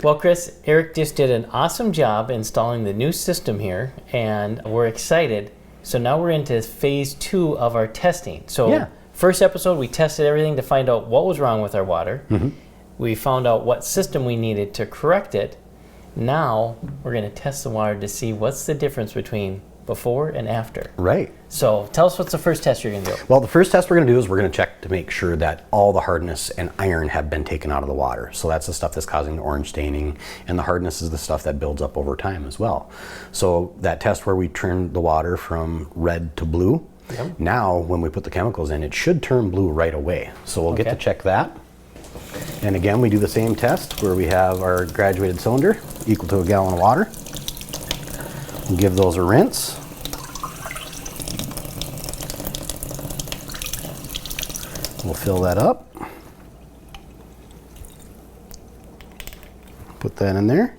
Well, Chris, Eric just did an awesome job installing the new system here, and we're excited. So now we're into phase 2 of our testing. So first episode, we tested everything to find out what was wrong with our water. We found out what system we needed to correct it. Now we're going to test the water to see what's the difference between before and after. Right. So tell us what's the first test you're going to do. Well, the first test we're going to do is we're going to check to make sure that all the hardness and iron have been taken out of the water. So that's the stuff that's causing the orange staining, and the hardness is the stuff that builds up over time as well. So that test where we turn the water from red to blue, now when we put the chemicals in, it should turn blue right away. So we'll get to check that. And again, we do the same test where we have our graduated cylinder equal to a gallon of water. We'll give those a rinse. We'll fill that up. Put that in there.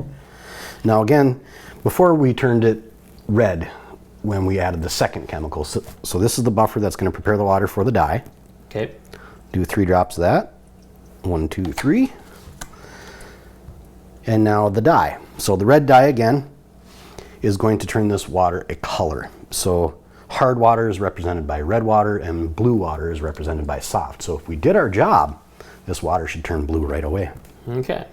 Now again, before we turned it red when we added the second chemical. So this is the buffer that's going to prepare the water for the dye. Okay. Do 3 drops of that. 1, 2, 3. And now the dye. So the red dye again is going to turn this water a color. So hard water is represented by red water and blue water is represented by soft. So if we did our job, this water should turn blue right away. Okay.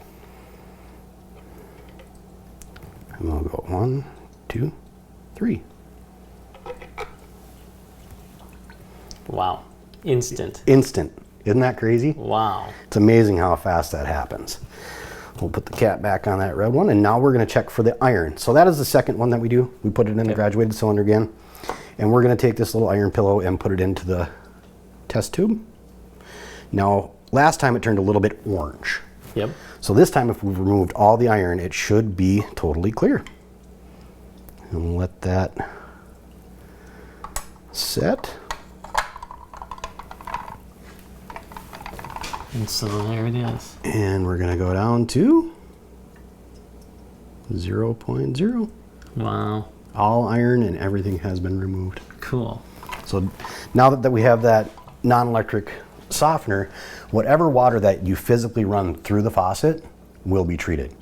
And we'll go 1, 2, 3. Wow. Instant. Instant. Isn't that crazy? Wow. It's amazing how fast that happens. We'll put the cap back on that red one, and now we're going to check for the iron. So that is the second one that we do. We put it in the graduated cylinder again, and we're going to take this little iron pillow and put it into the test tube. Now, last time it turned a little bit orange. Yep. So this time, if we've removed all the iron, it should be totally clear. And we'll let that set. And so there it is. And we're going to go down to 0.0. Wow. All iron and everything has been removed. Cool. So now that we have that non-electric softener, whatever water that you physically run through the faucet will be treated.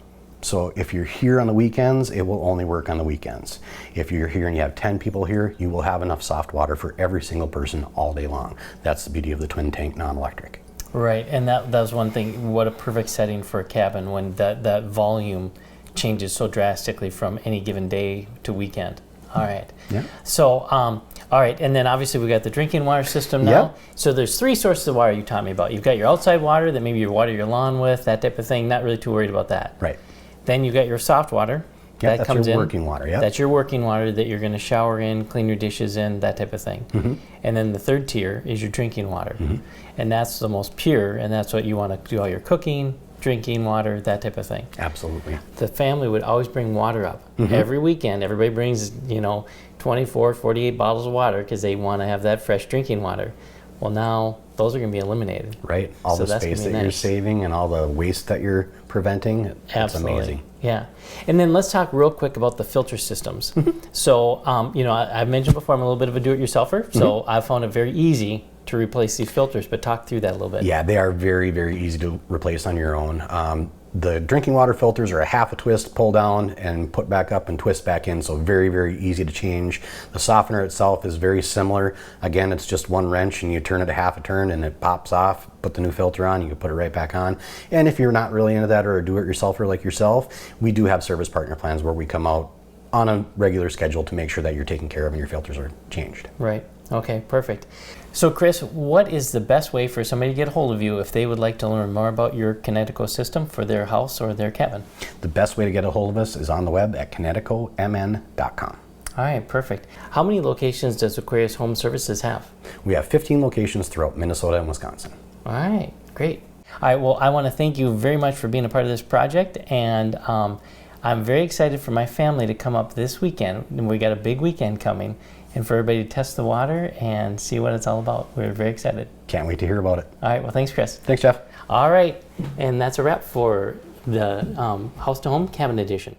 So if you're here on the weekends, it will only work on the weekends. If you're here and you have 10 people here, you will have enough soft water for every single person all day long. That's the beauty of the twin tank non-electric. Right, and that was one thing. What a perfect setting for a cabin when that volume changes so drastically from any given day to weekend. All right. Yeah. So, all right, and then obviously we got the drinking water system now. Yep. So there's 3 sources of water you taught me about. You've got your outside water that maybe you water your lawn with, that type of thing. Not really too worried about that. Right. Then you got your soft water. Yeah, that comes your in. working water. Yeah. That's your working water that you're going to shower in, clean your dishes in, that type of thing. And then the third tier is your drinking water. And that's the most pure, and that's what you want to do all your cooking, drinking water, that type of thing. Absolutely. The family would always bring water up. Every weekend, everybody brings, 24, 48 bottles of water because they want to have that fresh drinking water. Well, now those are going to be eliminated. Right. All the space that you're saving and all the waste that you're preventing. It's amazing. Yeah. And then let's talk real quick about the filter systems. So, I've mentioned before I'm a little bit of a do-it-yourselfer, so I found it very easy to replace these filters, but talk through that a little bit. Yeah, they are very, very easy to replace on your own. The drinking water filters are a half a twist, pull down and put back up and twist back in, so very, very easy to change. The softener itself is very similar. Again, it's just one wrench and you turn it a half a turn and it pops off. Put the new filter on, you can put it right back on. And if you're not really into that or a do-it-yourselfer like yourself, we do have service partner plans where we come out on a regular schedule to make sure that you're taken care of and your filters are changed. Right. Okay, perfect. So Chris, what is the best way for somebody to get a hold of you if they would like to learn more about your Kinetico system for their house or their cabin? The best way to get a hold of us is on the web at kineticomn.com. All right, perfect. How many locations does Aquarius Home Services have? We have 15 locations throughout Minnesota and Wisconsin. All right, great. All right, well, I want to thank you very much for being a part of this project, and I'm very excited for my family to come up this weekend, and we got a big weekend coming, and for everybody to test the water and see what it's all about. We're very excited. Can't wait to hear about it. All right, well, thanks, Chris. Thanks, Jeff. All right, and that's a wrap for the House to Home Cabin Edition.